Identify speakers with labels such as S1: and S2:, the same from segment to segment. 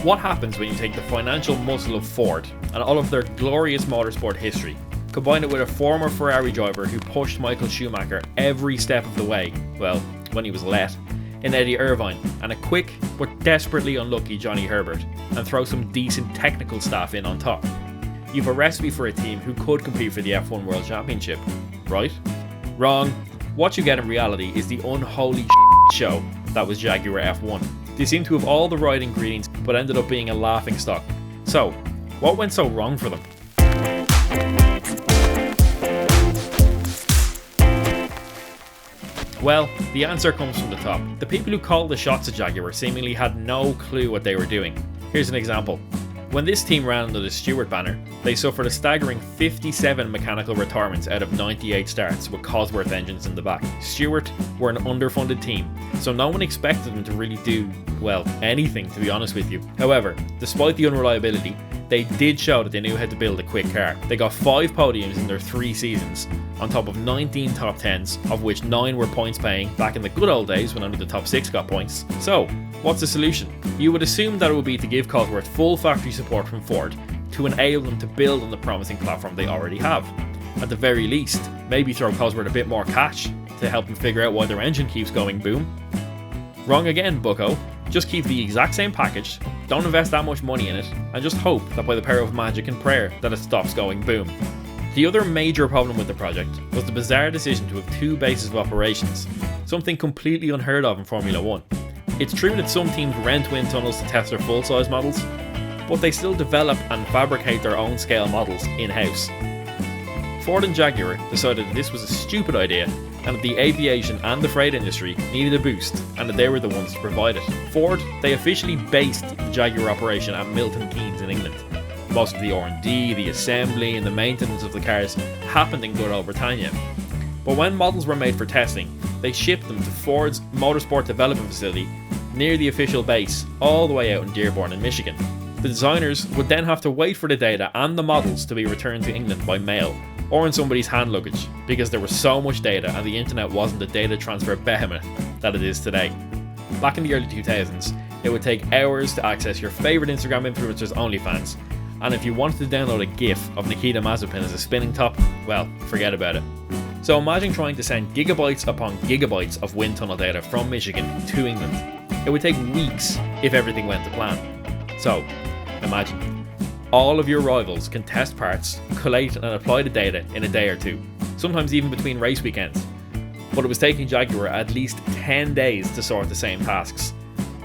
S1: What happens when you take the financial muscle of Ford and all of their glorious motorsport history, combine it with a former Ferrari driver who pushed Michael Schumacher every step of the way, well, when he was let, in Eddie Irvine, and a quick but desperately unlucky Johnny Herbert, and throw some decent technical staff in on top? You've a recipe for a team who could compete for the F1 World Championship, right? Wrong. What you get in reality is the unholy show that was Jaguar F1. They seem to have all the right ingredients, but ended up being a laughingstock. So, what went so wrong for them? Well, the answer comes from the top. The people who called the shots at Jaguar seemingly had no clue what they were doing. Here's an example. When this team ran under the Stewart banner, they suffered a staggering 57 mechanical retirements out of 98 starts with Cosworth engines in the back. Stewart were an underfunded team, so no one expected them to really do, well, anything, to be honest with you. However, despite the unreliability, they did show that they knew how to build a quick car. They got 5 podiums in their 3 seasons, on top of 19 top 10s, of which 9 were points paying back in the good old days when only the top 6 got points. So, what's the solution? You would assume that it would be to give Cosworth full factory support from Ford to enable them to build on the promising platform they already have. At the very least, maybe throw Cosworth a bit more cash to help them figure out why their engine keeps going boom. Wrong again, bucko. Just keep the exact same package, don't invest that much money in it, and just hope that by the power of magic and prayer that it stops going boom. The other major problem with the project was the bizarre decision to have 2 bases of operations, something completely unheard of in Formula 1. It's true that some teams rent wind tunnels to test their full-size models, but they still develop and fabricate their own scale models in-house. Ford and Jaguar decided that this was a stupid idea and that the aviation and the freight industry needed a boost and that they were the ones to provide it. Ford, they officially based the Jaguar operation at Milton Keynes in England. Most of the R&D, the assembly and the maintenance of the cars happened in good old Britannia. But when models were made for testing, they shipped them to Ford's motorsport development facility near the official base, all the way out in Dearborn in Michigan. The designers would then have to wait for the data and the models to be returned to England by mail, or in somebody's hand luggage, because there was so much data and the internet wasn't the data transfer behemoth that it is today. Back in the early 2000s, it would take hours to access your favourite Instagram influencer's OnlyFans, and if you wanted to download a GIF of Nikita Mazepin as a spinning top, well, forget about it. So imagine trying to send gigabytes upon gigabytes of wind tunnel data from Michigan to England. It would take weeks if everything went to plan. So, imagine. All of your rivals can test parts, collate and apply the data in a day or 2, sometimes even between race weekends. But it was taking Jaguar at least 10 days to sort the same tasks.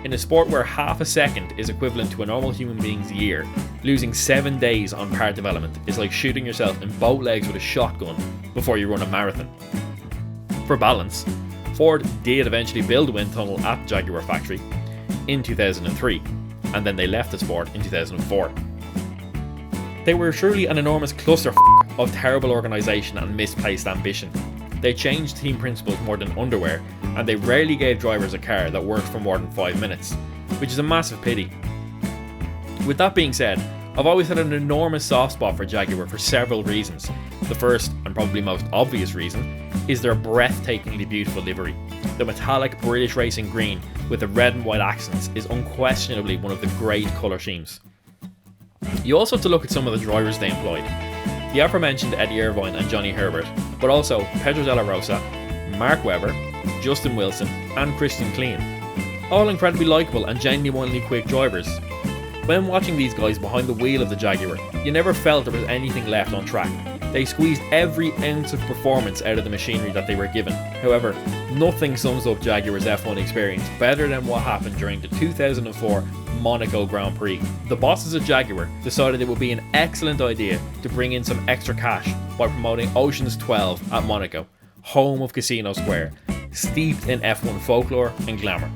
S1: In a sport where half a second is equivalent to a normal human being's year, losing 7 days on part development is like shooting yourself in both legs with a shotgun before you run a marathon. For balance, Ford did eventually build a wind tunnel at the Jaguar factory in 2003, and then they left the sport in 2004. They were surely an enormous clusterfuck of terrible organisation and misplaced ambition. They changed team principles more than underwear, and they rarely gave drivers a car that worked for more than 5 minutes, which is a massive pity. With that being said, I've always had an enormous soft spot for Jaguar for several reasons. The first, and probably most obvious reason, is their breathtakingly beautiful livery. The metallic British racing green with the red and white accents is unquestionably one of the great colour schemes. You also have to look at some of the drivers they employed. The aforementioned Eddie Irvine and Johnny Herbert, but also Pedro de la Rosa, Mark Webber, Justin Wilson and Christian Klein. All incredibly likeable and genuinely quick drivers. When watching these guys behind the wheel of the Jaguar, you never felt there was anything left on track. They squeezed every ounce of performance out of the machinery that they were given. However, nothing sums up Jaguar's F1 experience better than what happened during the 2004 Monaco Grand Prix. The bosses at Jaguar decided it would be an excellent idea to bring in some extra cash by promoting Ocean's 12 at Monaco, home of Casino Square, steeped in F1 folklore and glamour.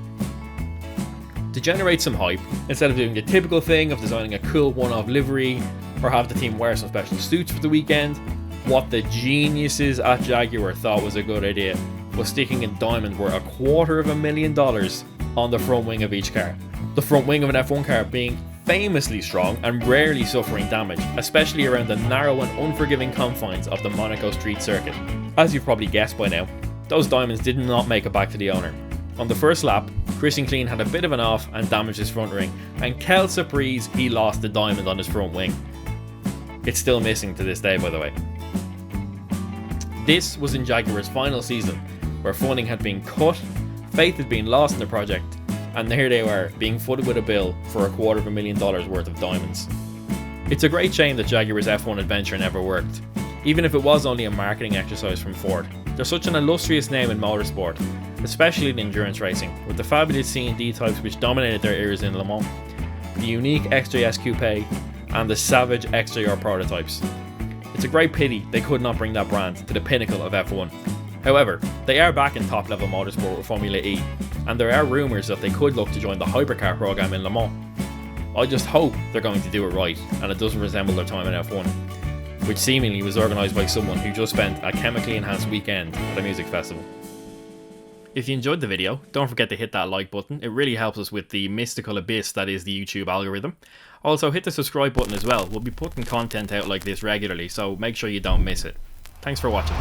S1: To generate some hype, instead of doing the typical thing of designing a cool one-off livery or have the team wear some special suits for the weekend, what the geniuses at Jaguar thought was a good idea was sticking a diamond worth $250,000 on the front wing of each car. The front wing of an F1 car being famously strong and rarely suffering damage, especially around the narrow and unforgiving confines of the Monaco street circuit. As you've probably guessed by now, those diamonds did not make it back to the owner. On the first lap, Christian Klein had a bit of an off and damaged his front ring, and quelle surprise, he lost the diamond on his front wing. It's still missing to this day, by the way. This was in Jaguar's final season, where funding had been cut, faith had been lost in the project, and there they were, being footed with a bill for $250,000 worth of diamonds. It's a great shame that Jaguar's F1 adventure never worked, even if it was only a marketing exercise from Ford. They're such an illustrious name in motorsport, especially in endurance racing, with the fabulous C&D types which dominated their eras in Le Mans, the unique XJS Coupe, and the savage XJR prototypes. It's a great pity they could not bring that brand to the pinnacle of F1. However, they are back in top level motorsport with Formula E, and there are rumours that they could look to join the hypercar program in Le Mans. I just hope they're going to do it right and it doesn't resemble their time in F1, which seemingly was organised by someone who just spent a chemically enhanced weekend at a music festival. If you enjoyed the video, don't forget to hit that like button. It really helps us with the mystical abyss that is the YouTube algorithm. Also hit the subscribe button as well. We'll be putting content out like this regularly, so make sure you don't miss it. Thanks for watching.